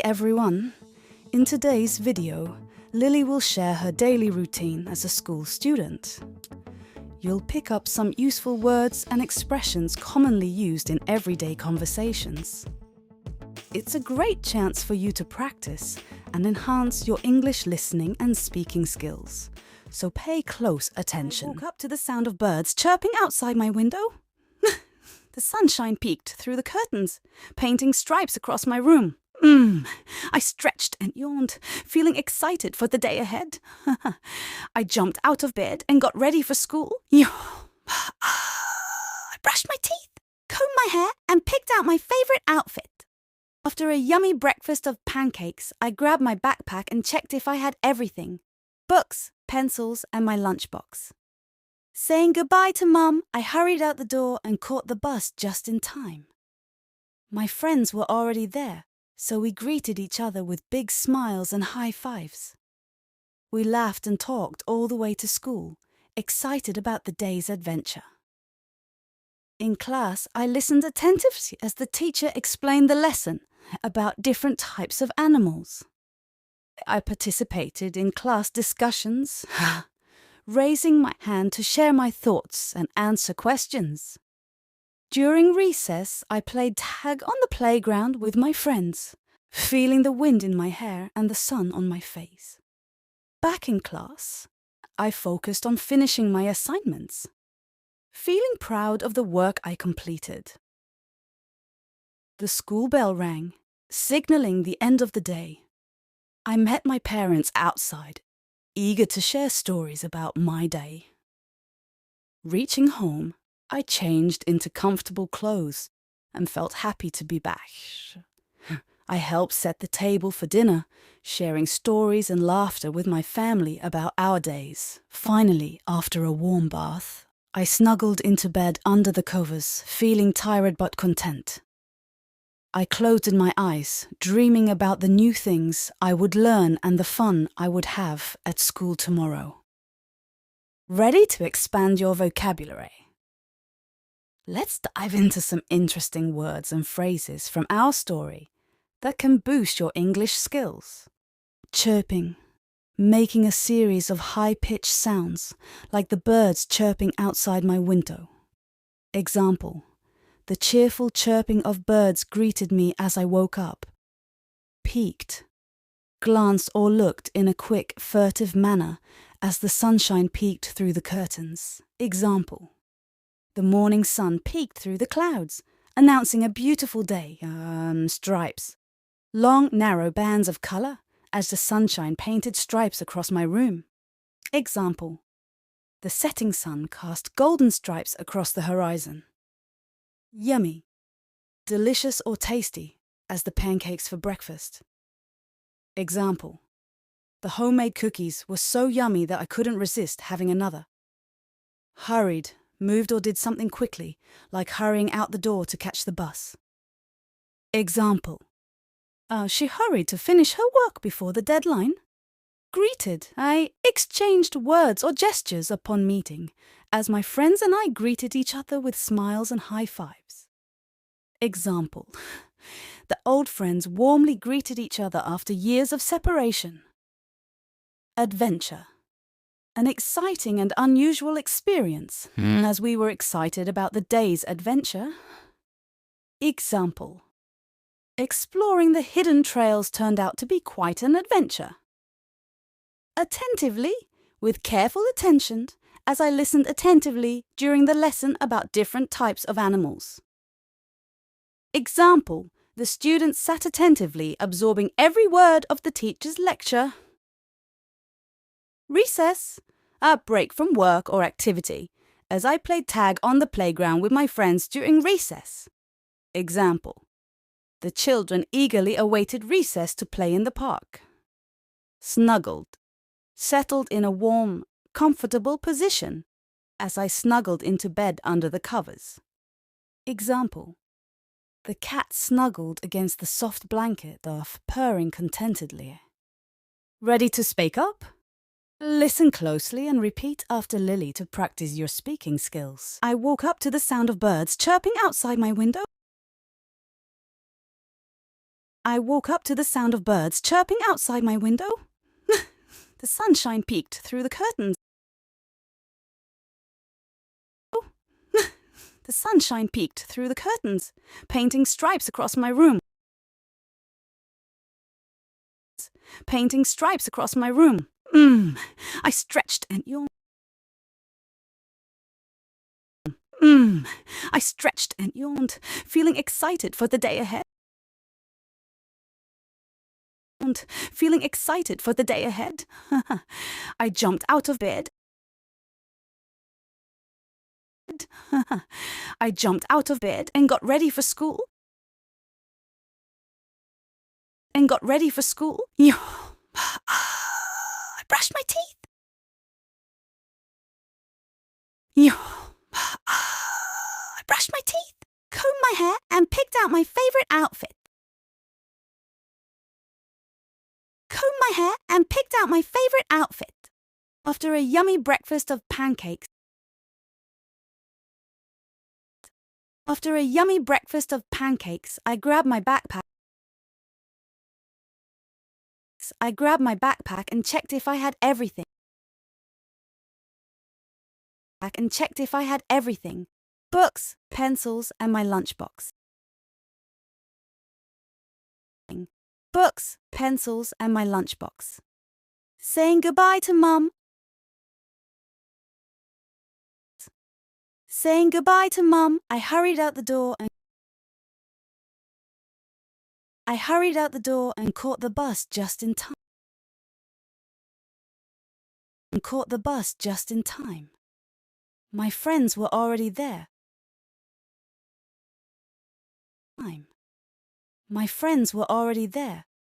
everyone! In today's video, Lily will share her daily routine as a school student. You'll pick up some useful words and expressions commonly used in everyday conversations. It's a great chance for you to practice and enhance your English listening and speaking skills. So pay close attention. I woke up to the sound of birds chirping outside my window. The sunshine peeked through the curtains, painting stripes across my room. I stretched and yawned, feeling excited for the day ahead. I jumped out of bed and got ready for school. I brushed my teeth, combed my hair, and picked out my favorite outfit. After a yummy breakfast of pancakes, I grabbed my backpack and checked if I had everything: books, pencils, and my lunchbox. Saying goodbye to Mum, I hurried out the door and caught the bus just in time. My friends were already there, so we greeted each other with big smiles and high fives. We laughed and talked all the way to school, excited about the day's adventure. In class, I listened attentively as the teacher explained the lesson about different types of animals. I participated in class discussions, raising my hand to share my thoughts and answer questions. During recess, I played tag on the playground with my friends, feeling the wind in my hair and the sun on my face. Back in class, I focused on finishing my assignments, feeling proud of the work I completed. The school bell rang, signaling the end of the day. I met my parents outside, eager to share stories about my day. Reaching home, I changed into comfortable clothes and felt happy to be back. I helped set the table for dinner, sharing stories and laughter with my family about our days. Finally, after a warm bath, I snuggled into bed under the covers, feeling tired but content. I closed my eyes, dreaming about the new things I would learn and the fun I would have at school tomorrow. Ready to expand your vocabulary? Let's dive into some interesting words and phrases from our story that can boost your English skills. Chirping, making a series of high-pitched sounds like the birds chirping outside my window. Example: the cheerful chirping of birds greeted me as I woke up. Peeked, glanced or looked in a quick, furtive manner as the sunshine peeked through the curtains. Example: the morning sun peeked through the clouds, announcing a beautiful day. Stripes. Long, narrow bands of colour as the sunshine painted stripes across my room. Example: the setting sun cast golden stripes across the horizon. Yummy. Delicious or tasty as the pancakes for breakfast. Example: the homemade cookies were so yummy that I couldn't resist having another. Hurried, moved or did something quickly, like hurrying out the door to catch the bus. Example: she hurried to finish her work before the deadline. Greeted: I exchanged words or gestures upon meeting, as my friends and I greeted each other with smiles and high fives. Example: the old friends warmly greeted each other after years of separation. Adventure. An exciting and unusual experience, as we were excited about the day's adventure. Example: exploring the hidden trails turned out to be quite an adventure. Attentively, with careful attention, as I listened attentively during the lesson about different types of animals. Example: the students sat attentively, absorbing every word of the teacher's lecture. Recess. A break from work or activity, as I played tag on the playground with my friends during recess. Example: the children eagerly awaited recess to play in the park. Snuggled. Settled in a warm, comfortable position, as I snuggled into bed under the covers. Example: the cat snuggled against the soft blanket, purring contentedly. Ready to speak up? Listen closely and repeat after Lily to practice your speaking skills. I woke up to the sound of birds chirping outside my window. I woke up to the sound of birds chirping outside my window. The sunshine peeked through the curtains. The sunshine peeked through the curtains, painting stripes across my room. Painting stripes across my room. I stretched and yawned. I stretched and yawned, feeling excited for the day ahead. Feeling excited for the day ahead. I jumped out of bed. I jumped out of bed and got ready for school. I brushed my teeth. I brushed my teeth, combed my hair, and picked out my favorite outfit. After a yummy breakfast of pancakes. I grabbed my backpack. And checked if I had everything. Books, pencils, and my lunchbox. Saying goodbye to Mum. I hurried out the door and caught the bus just in time. My friends were already there.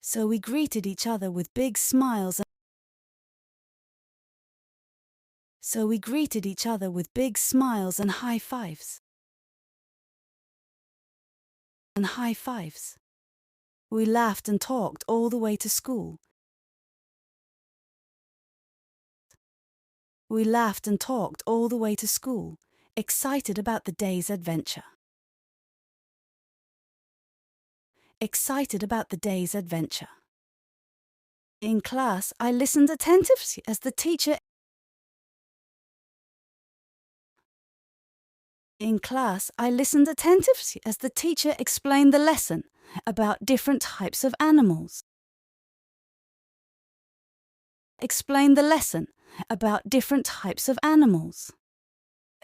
So we greeted each other with big smiles and high fives. We laughed and talked all the way to school. Excited about the day's adventure. In class, I listened attentively as the teacher explained the lesson about different types of animals.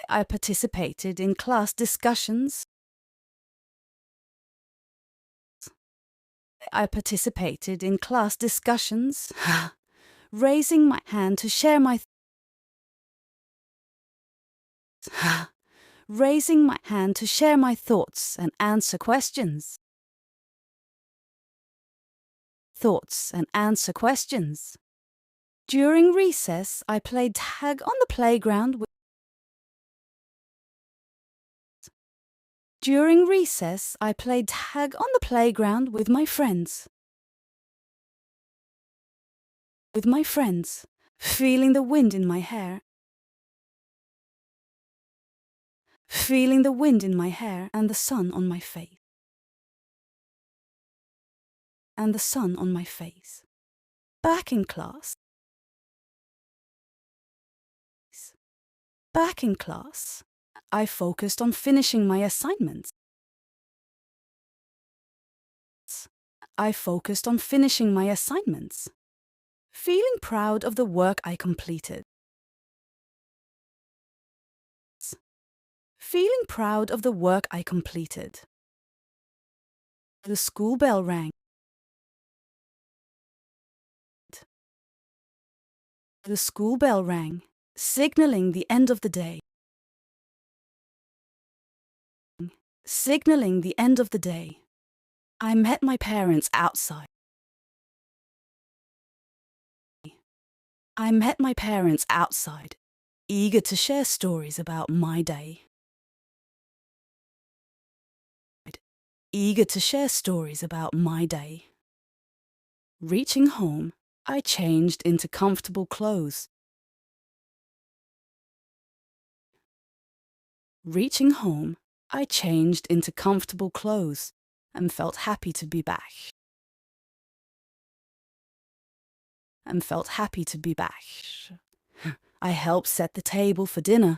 I participated in class discussions. Raising my hand to share my thoughts and answer questions. During recess, I played tag on the playground with my friends. Feeling the wind in my hair and the sun on my face. Back in class, I focused on finishing my assignments. Feeling proud of the work I completed. The school bell rang. Signaling the end of the day. I met my parents outside. Eager to share stories about my day. Reaching home, I changed into comfortable clothes. And felt happy to be back. and felt happy to be back. I helped set the table for dinner.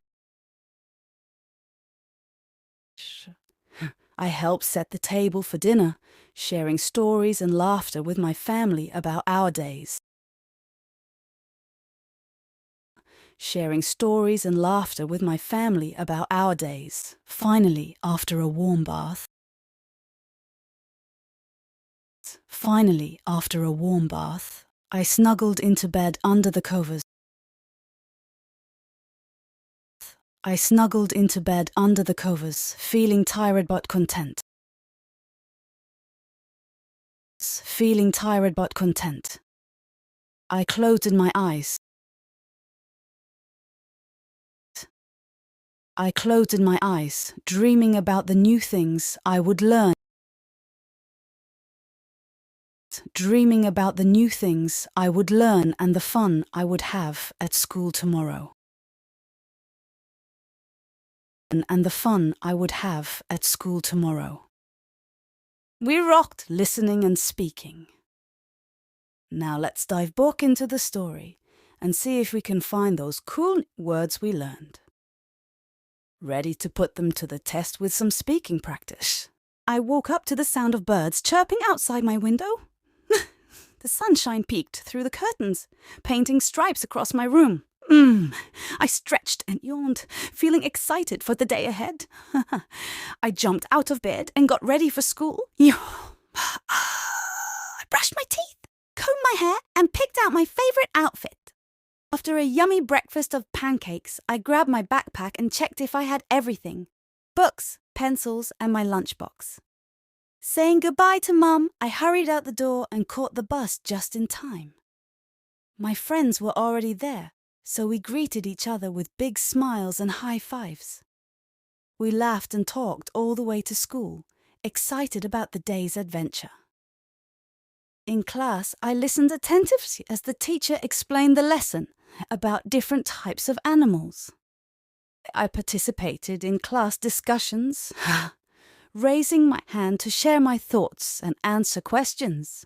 I helped set the table for dinner, sharing stories and laughter with my family about our days. Sharing stories and laughter with my family about our days. Finally, after a warm bath. Finally, after a warm bath, I snuggled into bed under the covers. I snuggled into bed under the covers, feeling tired but content. Feeling tired but content. I closed my eyes. I closed my eyes, dreaming about the new things I would learn. Dreaming about the new things I would learn and the fun I would have at school tomorrow. And the fun I would have at school tomorrow. We rocked listening and speaking. Now let's dive back into the story and see if we can find those cool words we learned. Ready to put them to the test with some speaking practice? I woke up to the sound of birds chirping outside my window. The sunshine peeked through the curtains, painting stripes across my room. I stretched and yawned, feeling excited for the day ahead. I jumped out of bed and got ready for school. I brushed my teeth, combed my hair, and picked out my favorite outfit. After a yummy breakfast of pancakes, I grabbed my backpack and checked if I had everything: books, pencils, and my lunchbox. Saying goodbye to Mum, I hurried out the door and caught the bus just in time. My friends were already there, so we greeted each other with big smiles and high fives. We laughed and talked all the way to school, excited about the day's adventure. In class, I listened attentively as the teacher explained the lesson about different types of animals. I participated in class discussions, raising my hand to share my thoughts and answer questions.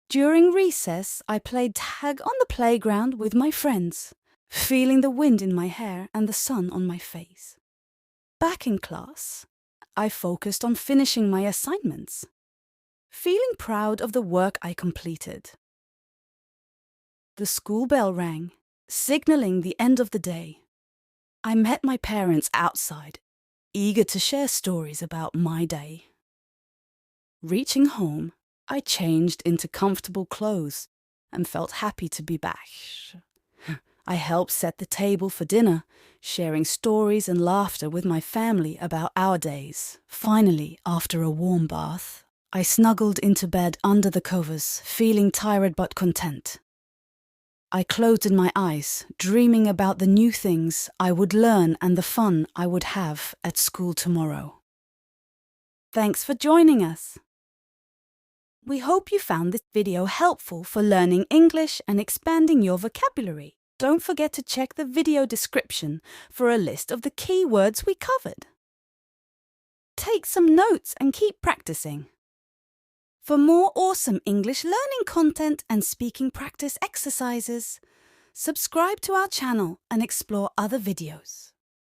During recess, I played tag on the playground with my friends, feeling the wind in my hair and the sun on my face. Back in class, I focused on finishing my assignments, feeling proud of the work I completed. The school bell rang, signaling the end of the day. I met my parents outside, eager to share stories about my day. Reaching home, I changed into comfortable clothes and felt happy to be back. I helped set the table for dinner, sharing stories and laughter with my family about our days. Finally, after a warm bath, I snuggled into bed under the covers, feeling tired but content. I closed my eyes, dreaming about the new things I would learn and the fun I would have at school tomorrow. Thanks for joining us. We hope you found this video helpful for learning English and expanding your vocabulary. Don't forget to check the video description for a list of the key words we covered. Take some notes and keep practicing. For more awesome English learning content and speaking practice exercises, subscribe to our channel and explore other videos.